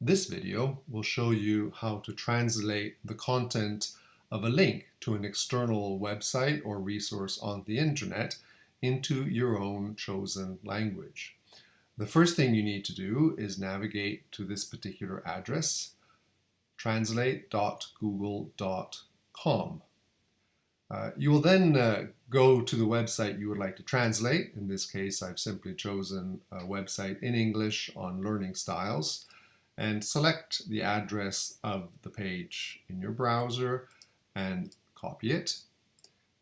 This video will show you how to translate the content of a link to an external website or resource on the internet into your own chosen language. The first thing you need to do is navigate to this particular address, translate.google.com. You will then go to the website you would like to translate. In this case, I've simply chosen a website in English on learning styles, and select the address of the page in your browser and copy it.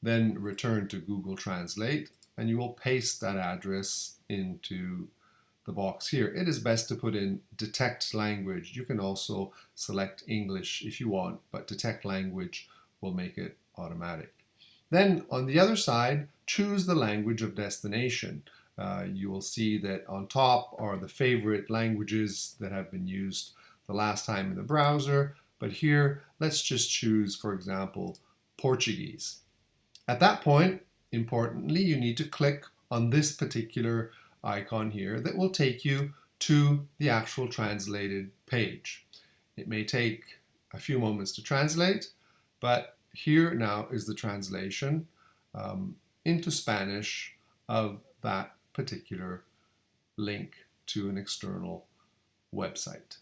Then return to Google Translate and you will paste that address into the box here. It is best to put in detect language. You can also select English if you want, but detect language will make it automatic. Then on the other side, choose the language of destination. You will see that on top are the favorite languages that have been used the last time in the browser, but here let's just choose, for example, Portuguese. At that point, importantly, you need to click on this particular icon here that will take you to the actual translated page. It may take a few moments to translate, but here now is the translation into Spanish of that particular link to an external website.